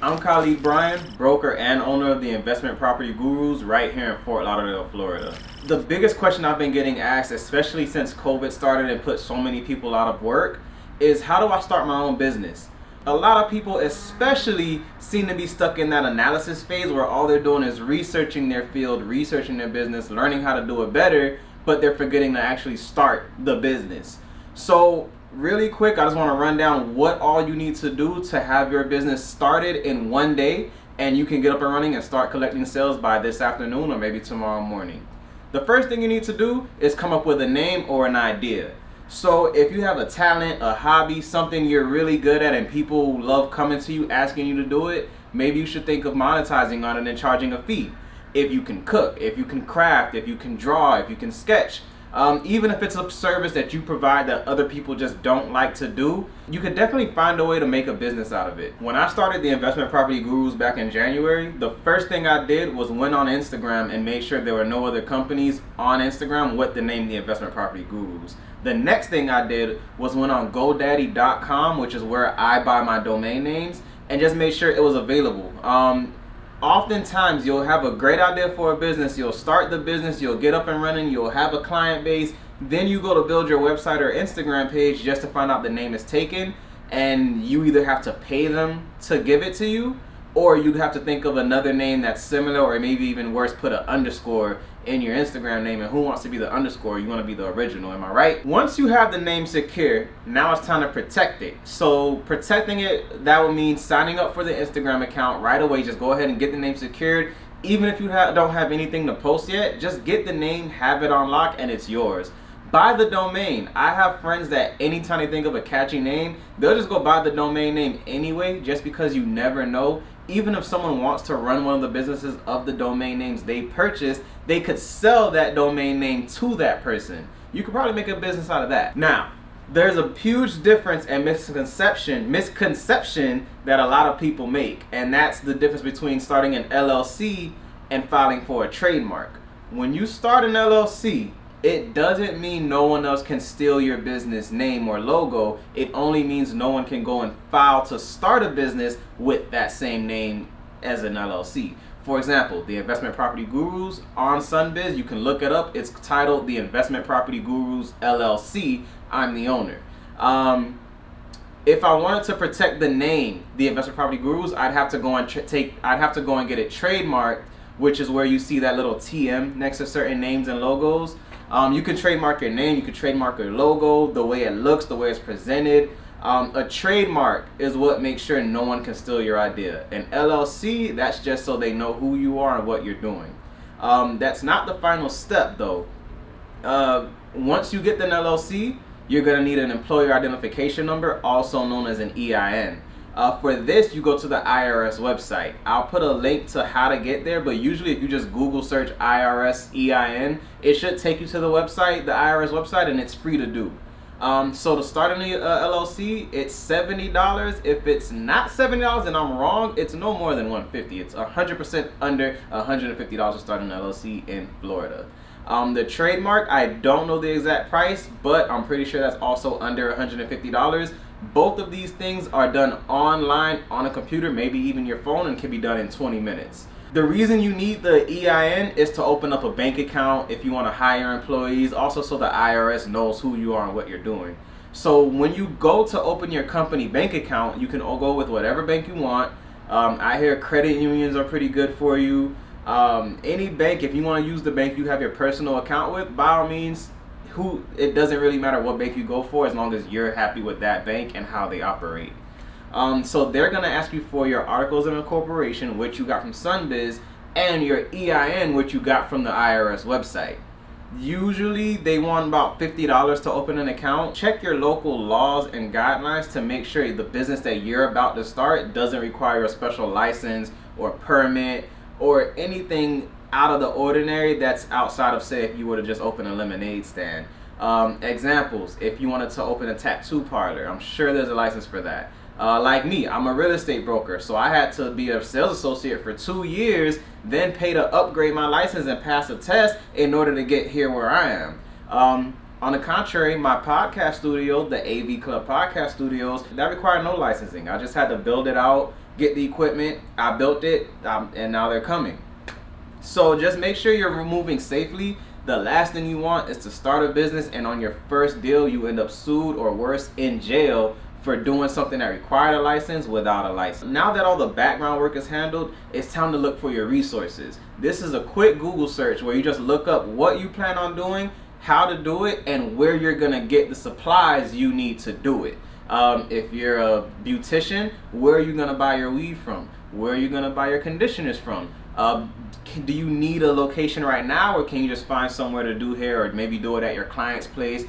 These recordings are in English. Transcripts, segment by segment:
I'm Khalid Bryan, broker and owner of the Investment Property Gurus right here in Fort Lauderdale, Florida. The biggest question I've been getting asked, especially since COVID started and put so many people out of work, is how do I start my own business? A lot of people especially seem to be stuck in that analysis phase where all they're doing is researching their field, researching their business, learning how to do it better, but they're forgetting to actually start the business. So really quick, I just want to run down what all you need to do to have your business started in one day, and you can get up and running and start collecting sales by this afternoon or maybe tomorrow morning. The first thing you need to do is come up with a name or an idea. So if you have a talent, a hobby, something you're really good at and people love coming to you asking you to do it, maybe you should think of monetizing on it and charging a fee. If you can cook, if you can craft, if you can draw, if you can sketch, even if it's a service that you provide that other people just don't like to do, you could definitely find a way to make a business out of it. When I started the Investment Property Gurus back in January, the first thing I did was went on Instagram and made sure there were no other companies on Instagram with the name the Investment Property Gurus. The next thing I did was went on GoDaddy.com, which is where I buy my domain names, and just made sure it was available. Oftentimes you'll have a great idea for a business, you'll start the business, you'll get up and running, you'll have a client base, then you go to build your website or Instagram page just to find out the name is taken, and you either have to pay them to give it to you, or you'd have to think of another name that's similar, or maybe even worse, put an underscore in your Instagram name. And who wants to be the underscore? You want to be the original, am I right? Once you have the name secure, now it's time to protect it. So protecting it, that would mean signing up for the Instagram account right away. Just go ahead and get the name secured. Even if you don't have anything to post yet, just get the name, have it on lock, and it's yours. Buy the domain. I have friends that anytime they think of a catchy name, they'll just go buy the domain name anyway, just because you never know. Even if someone wants to run one of the businesses of the domain names they purchased, they could sell that domain name to that person. You could probably make a business out of that. Now, there's a huge difference and misconception that a lot of people make, and that's the difference between starting an LLC and filing for a trademark. When you start an LLC, it doesn't mean no one else can steal your business name or logo. It only means no one can go and file to start a business with that same name as an LLC. For example, the Investment Property Gurus on Sunbiz, you can look it up. It's titled the Investment Property Gurus LLC. I'm the owner. If I wanted to protect the name, the Investment Property Gurus, I'd have to go and get it trademarked, which is where you see that little TM next to certain names and logos. You can trademark your name, you can trademark your logo, the way it looks, the way it's presented. A trademark is what makes sure no one can steal your idea. An LLC, that's just so they know who you are and what you're doing. That's not the final step though. Once you get an LLC, you're gonna need an employer identification number, also known as an EIN. For this, you go to the IRS website. I'll put a link to how to get there, but usually if you just Google search IRS EIN, it should take you to the website, the IRS website, and it's free to do. So to start an LLC, it's $70. If it's not $70 and I'm wrong, it's no more than $150. It's 100% under $150 to start an LLC in Florida. The trademark, I don't know the exact price, but I'm pretty sure that's also under $150. Both of these things are done online on a computer, maybe even your phone, and can be done in 20 minutes. The reason you need the EIN is to open up a bank account if you want to hire employees, also so the IRS knows who you are and what you're doing. So when you go to open your company bank account, you can go with whatever bank you want. I hear credit unions are pretty good for you. Any bank, if you want to use the bank you have your personal account with, by all means, it doesn't really matter what bank you go for as long as you're happy with that bank and how they operate. So they're going to ask you for your articles of incorporation, which you got from Sunbiz, and your EIN, which you got from the IRS website. Usually they want about $50 to open an account. Check your local laws and guidelines to make sure the business that you're about to start doesn't require a special license or permit or anything out of the ordinary that's outside of, say, if you were to just open a lemonade stand. Examples, if you wanted to open a tattoo parlor, I'm sure there's a license for that. Like me, I'm a real estate broker, so I had to be a sales associate for 2 years, then pay to upgrade my license and pass a test in order to get here where I am. On the contrary, my podcast studio, the AV Club Podcast Studios, that required no licensing. I just had to build it out, get the equipment, I built it, and now they're coming. So just make sure you're moving safely. The last thing you want is to start a business and on your first deal you end up sued or worse, in jail for doing something that required a license without a license. Now that all the background work is handled, it's time to look for your resources. This is a quick Google search where you just look up what you plan on doing, how to do it, and where you're gonna get the supplies you need to do it. If you're a beautician, where are you gonna buy your weed from? Where are you gonna buy your conditioners from? Do you need a location right now, or can you just find somewhere to do hair, or maybe do it at your client's place?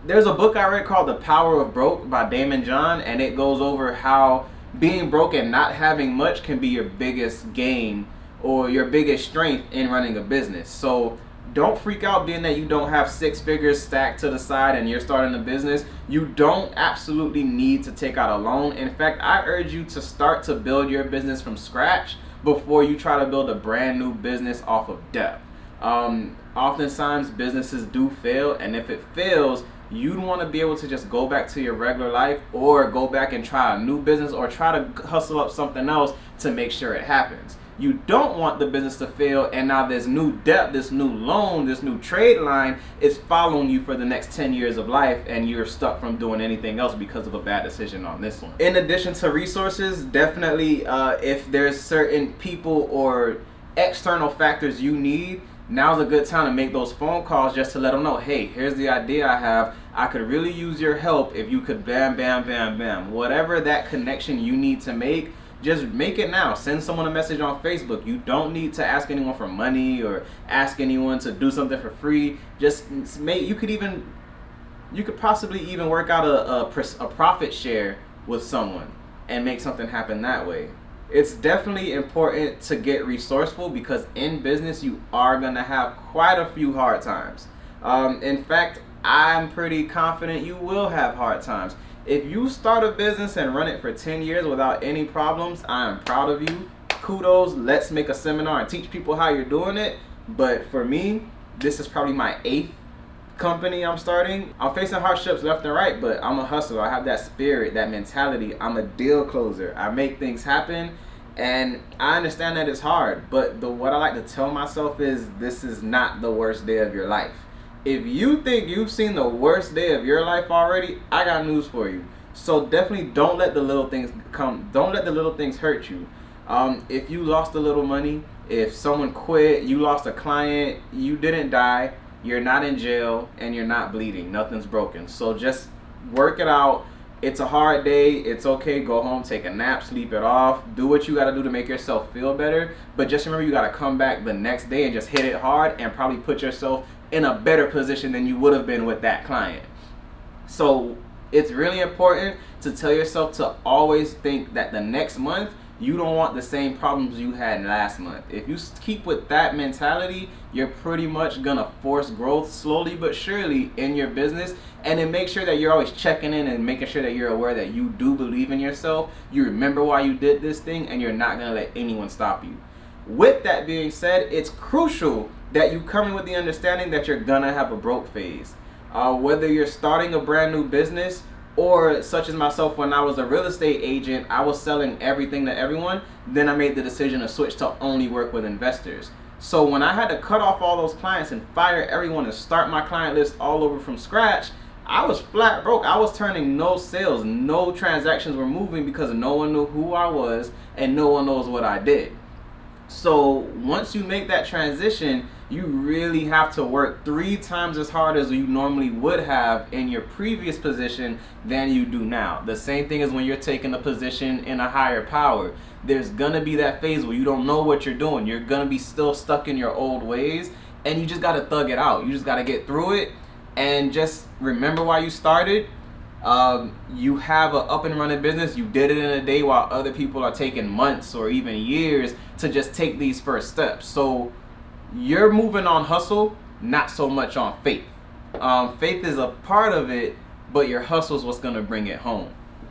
There's a book I read called The Power of Broke by Damon John, and it goes over how being broke and not having much can be your biggest gain or your biggest strength in running a business. So don't freak out being that you don't have 6 figures stacked to the side and you're starting a business. You don't absolutely need to take out a loan. In fact, I urge you to start to build your business from scratch before you try to build a brand new business off of debt. Oftentimes businesses do fail, and if it fails, you'd want to be able to just go back to your regular life, or go back and try a new business, or try to hustle up something else to make sure it happens. You don't want the business to fail and now this new debt, this new loan, this new trade line is following you for the next 10 years of life, and you're stuck from doing anything else because of a bad decision on this one. In addition to resources, definitely if there's certain people or external factors you need, now's a good time to make those phone calls just to let them know, hey, here's the idea I have. I could really use your help if you could bam, bam, bam, bam. Whatever that connection you need to make, just make it now. Send someone a message on Facebook. You don't need to ask anyone for money or ask anyone to do something for free. Just make, you could possibly even work out a profit share with someone and make something happen that way. It's definitely important to get resourceful, because in business you are gonna have quite a few hard times. In fact, I'm pretty confident you will have hard times. If you start a business and run it for 10 years without any problems, I am proud of you. Kudos. Let's make a seminar and teach people how you're doing it. But for me, this is probably my 8th company I'm starting. I'm facing hardships left and right, but I'm a hustler. I have that spirit, that mentality. I'm a deal closer. I make things happen, and I understand that it's hard. But what I like to tell myself is, this is not the worst day of your life. If you think you've seen the worst day of your life already, I got news for you. So definitely don't let the little things don't let the little things hurt you. If you lost a little money, if someone quit, you lost a client, you didn't die, you're not in jail, and you're not bleeding. Nothing's broken. So just work it out. It's a hard day. It's okay. Go home, take a nap, sleep it off. Do what you got to do to make yourself feel better. But just remember, you got to come back the next day and just hit it hard, and probably put yourself in a better position than you would have been with that client. So it's really important to tell yourself to always think that the next month you don't want the same problems you had last month. If you keep with that mentality, you're pretty much gonna force growth slowly but surely in your business. And then make sure that you're always checking in and making sure that you're aware that you do believe in yourself, you remember why you did this thing, and you're not gonna let anyone stop you. With that being said, it's crucial that you come in with the understanding that you're gonna have a broke phase. Whether you're starting a brand new business, or such as myself, when I was a real estate agent, I was selling everything to everyone. Then I made the decision to switch to only work with investors. So when I had to cut off all those clients and fire everyone and start my client list all over from scratch, I was flat broke. I was turning no sales, no transactions were moving, because no one knew who I was and no one knows what I did. So once you make that transition, you really have to work 3 times as hard as you normally would have in your previous position than you do now. The same thing as when you're taking a position in a higher power. There's gonna be that phase where you don't know what you're doing. You're gonna be still stuck in your old ways, and you just gotta thug it out. You just gotta get through it, and just remember why you started. You have an up and running business. You did it in a day, while other people are taking months or even years to just take these first steps. So you're moving on hustle, not so much on faith. Faith is a part of it, but your hustle is what's going to bring it home.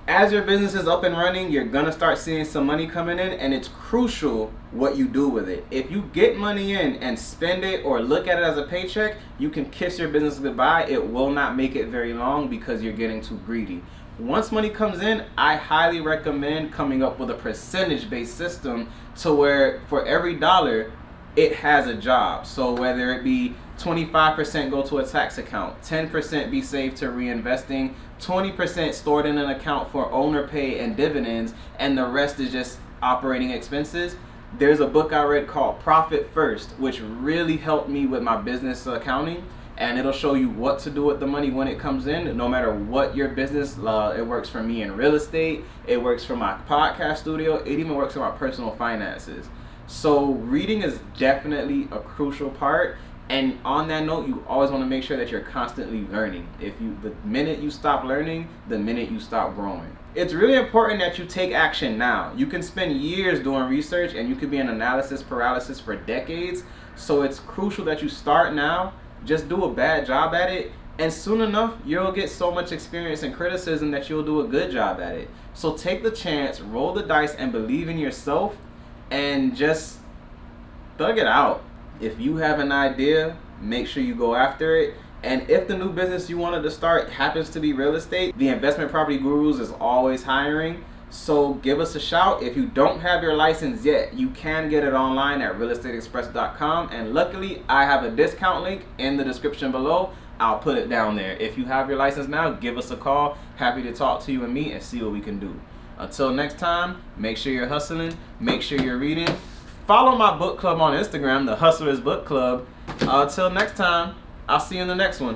As your business is up and running, you're going to start seeing some money coming in, and it's crucial what you do with it. If you get money in and spend it or look at it as a paycheck, you can kiss your business goodbye. It will not make it very long because you're getting too greedy. Once money comes in, I highly recommend coming up with a percentage-based system to where for every dollar, it has a job. So whether it be 25% go to a tax account, 10% be saved to reinvesting, 20% stored in an account for owner pay and dividends, and the rest is just operating expenses. There's a book I read called Profit First, which really helped me with my business accounting, and it'll show you what to do with the money when it comes in, no matter what your business. It works for me in real estate, it works for my podcast studio, it even works for my personal finances. So reading is definitely a crucial part. And on that note, you always want to make sure that you're constantly learning. The minute you stop learning, the minute you stop growing. It's really important that you take action now. You can spend years doing research and you could be in analysis paralysis for decades. So it's crucial that you start now. Just do a bad job at it, and soon enough, you'll get so much experience and criticism that you'll do a good job at it. So take the chance, roll the dice, and believe in yourself, and just thug it out. If you have an idea, make sure you go after it. And if the new business you wanted to start happens to be real estate, the Investment Property Gurus is always hiring. So give us a shout. If you don't have your license yet, you can get it online at realestateexpress.com. And luckily, I have a discount link in the description below. I'll put it down there. If you have your license now, give us a call. Happy to talk to you and me and see what we can do. Until next time, make sure you're hustling. Make sure you're reading. Follow my book club on Instagram, the Hustlers Book Club. Until next time, I'll see you in the next one.